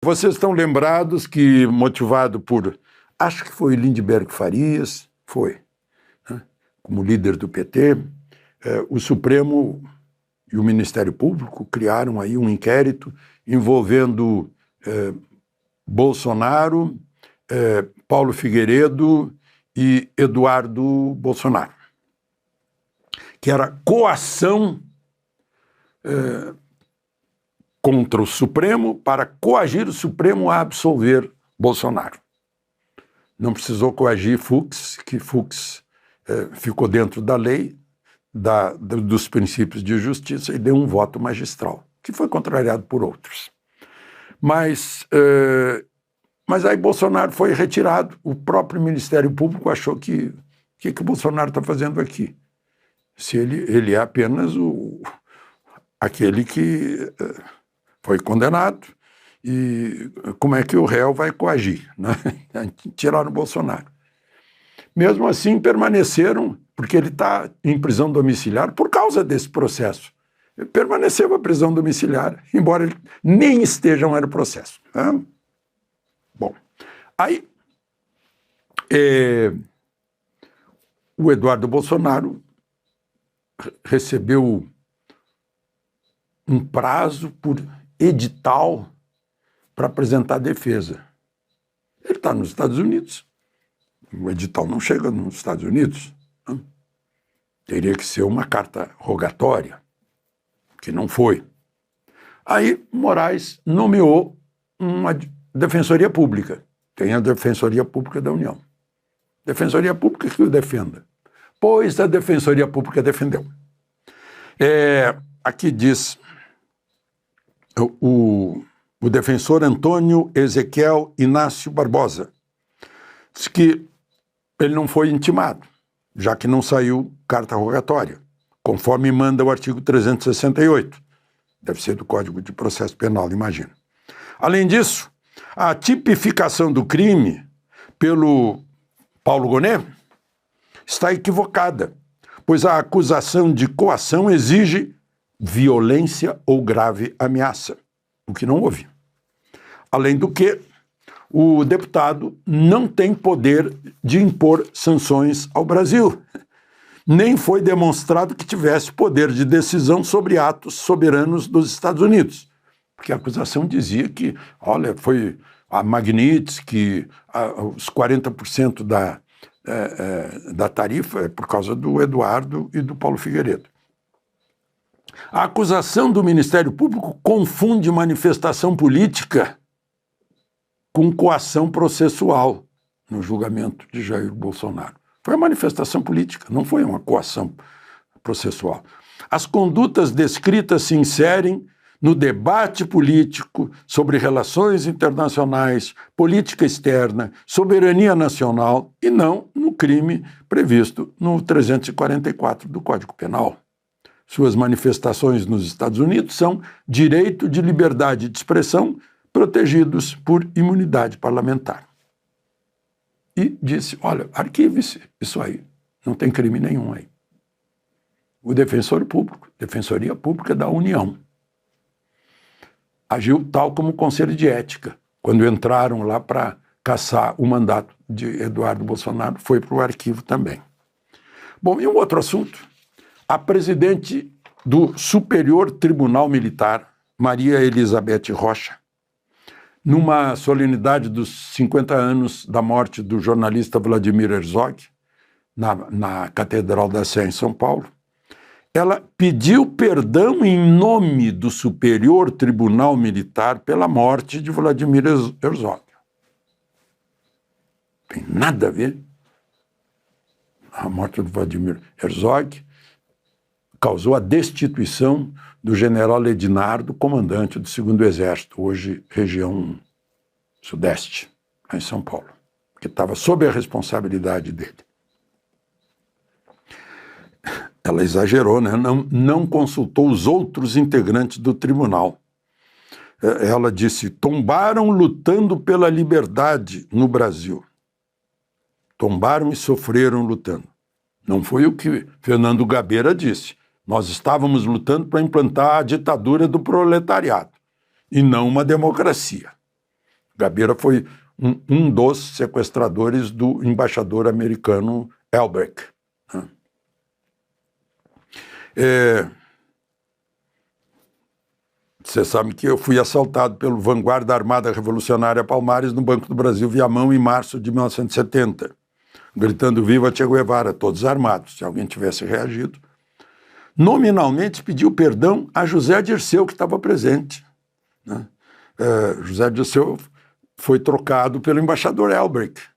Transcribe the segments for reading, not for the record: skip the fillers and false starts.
vocês estão lembrados que, motivado por, acho que foi Lindbergh Farias, foi, né, como líder do PT, o Supremo e o Ministério Público criaram aí um inquérito envolvendo Bolsonaro, Paulo Figueiredo e Eduardo Bolsonaro, que era coação contra o Supremo para coagir o Supremo a absolver Bolsonaro. Não precisou coagir Fux, que Fux ficou dentro da lei, dos princípios de justiça e deu um voto magistral, que foi contrariado por outros. Mas aí Bolsonaro foi retirado. O próprio Ministério Público achou que o Bolsonaro está fazendo aqui? Se ele é apenas aquele que foi condenado, e como é que o réu vai coagir, né? Tiraram o Bolsonaro. Mesmo assim, permaneceram, porque ele está em prisão domiciliar por causa desse processo. Ele permaneceu a prisão domiciliar, embora ele nem esteja no processo. Né? Bom, aí o Eduardo Bolsonaro recebeu um prazo por edital para apresentar defesa. Ele está nos Estados Unidos. O edital não chega nos Estados Unidos. Né? Teria que ser uma carta rogatória, que não foi. Aí Moraes nomeou uma Defensoria Pública. Tem a Defensoria Pública da União. Defensoria Pública que o defenda. Pois a Defensoria Pública defendeu. Aqui diz o defensor Antônio Ezequiel Inácio Barbosa, diz que ele não foi intimado, já que não saiu carta rogatória, conforme manda o artigo 368. Deve ser do Código de Processo Penal, imagino. Além disso, a tipificação do crime pelo Paulo Gonet está equivocada, pois a acusação de coação exige violência ou grave ameaça, o que não houve. Além do que, o deputado não tem poder de impor sanções ao Brasil. Nem foi demonstrado que tivesse poder de decisão sobre atos soberanos dos Estados Unidos. Porque a acusação dizia que, olha, foi a Magnitsky, os 40% da tarifa é por causa do Eduardo e do Paulo Figueiredo. A acusação do Ministério Público confunde manifestação política com coação processual no julgamento de Jair Bolsonaro. Foi uma manifestação política, não foi uma coação processual. As condutas descritas se inserem no debate político sobre relações internacionais, política externa, soberania nacional e não no crime previsto no 344 do Código Penal. Suas manifestações nos Estados Unidos são direito de liberdade de expressão protegidos por imunidade parlamentar. E disse, olha, arquive-se isso aí, não tem crime nenhum aí. O defensor público, Defensoria Pública da União, agiu tal como o Conselho de Ética, quando entraram lá para caçar o mandato de Eduardo Bolsonaro, foi para o arquivo também. Bom, e um outro assunto, a presidente do Superior Tribunal Militar, Maria Elizabeth Rocha, numa solenidade dos 50 anos da morte do jornalista Vladimir Herzog, na Catedral da Sé, em São Paulo, ela pediu perdão em nome do Superior Tribunal Militar pela morte de Vladimir Herzog. Tem nada a ver. A morte do Vladimir Herzog causou a destituição do general Edinardo, comandante do 2º Exército, hoje região Sudeste, em São Paulo, que estava sob a responsabilidade dele. Ela exagerou, né? Não consultou os outros integrantes do tribunal. Ela disse, tombaram lutando pela liberdade no Brasil. Tombaram e sofreram lutando. Não foi o que Fernando Gabeira disse. Nós estávamos lutando para implantar a ditadura do proletariado e não uma democracia. Gabeira foi um dos sequestradores do embaixador americano Albrecht. Você sabe que eu fui assaltado pelo Vanguarda Armada Revolucionária Palmares no Banco do Brasil, Viamão, em março de 1970, gritando "Viva Che Guevara", todos armados. Se alguém tivesse reagido, nominalmente pediu perdão a José Dirceu, que estava presente, né? José Dirceu foi trocado pelo embaixador Albrecht,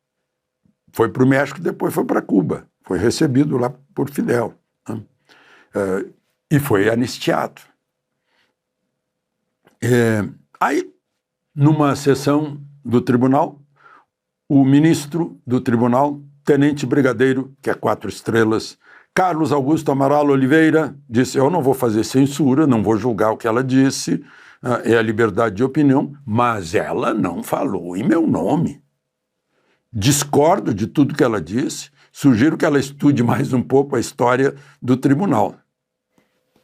foi para o México, depois foi para Cuba, foi recebido lá por Fidel, né? E foi anistiado. Aí, numa sessão do tribunal, o ministro do tribunal, tenente brigadeiro, que é 4 estrelas, Carlos Augusto Amaral Oliveira, disse: eu não vou fazer censura, não vou julgar o que ela disse, é a liberdade de opinião, mas ela não falou em meu nome. Discordo de tudo que ela disse, sugiro que ela estude mais um pouco a história do tribunal.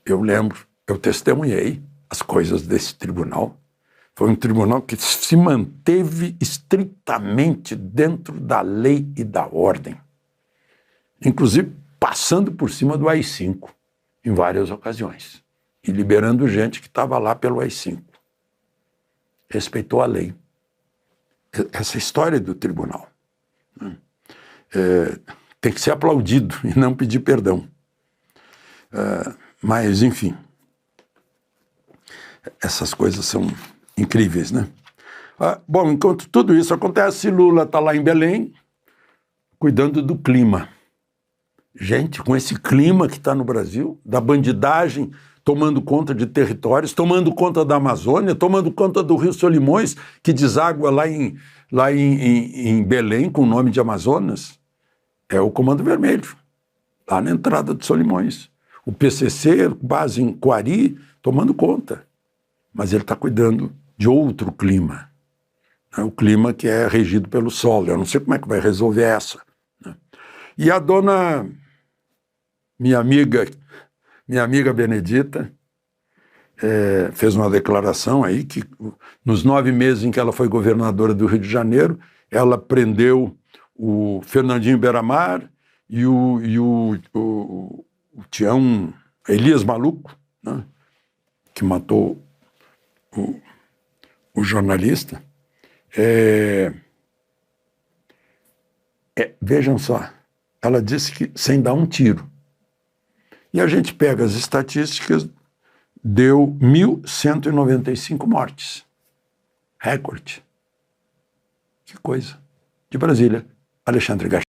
Eu lembro, eu testemunhei as coisas desse tribunal. Foi um tribunal que se manteve estritamente dentro da lei e da ordem, inclusive passando por cima do AI-5 em várias ocasiões e liberando gente que estava lá pelo AI-5. Respeitou a lei. Essa história do tribunal tem que ser aplaudido e não pedir perdão. Mas, enfim, essas coisas são incríveis, né? Bom, enquanto tudo isso acontece, Lula está lá em Belém, cuidando do clima. Gente, com esse clima que está no Brasil, da bandidagem tomando conta de territórios, tomando conta da Amazônia, tomando conta do Rio Solimões, que deságua lá em Belém, com o nome de Amazonas, é o Comando Vermelho, lá na entrada de Solimões. O PCC, base em Coari, tomando conta. Mas ele está cuidando de outro clima, né? O clima que é regido pelo solo. Eu não sei como é que vai resolver essa, né? E a dona, minha amiga Benedita, fez uma declaração aí que nos 9 meses em que ela foi governadora do Rio de Janeiro, ela prendeu o Fernandinho Beiramar e o Tião Elias Maluco, né, que matou o jornalista. Vejam só, ela disse que sem dar um tiro. E a gente pega as estatísticas, deu 1.195 mortes. Recorde. Que coisa. De Brasília, Alexandre Garcia.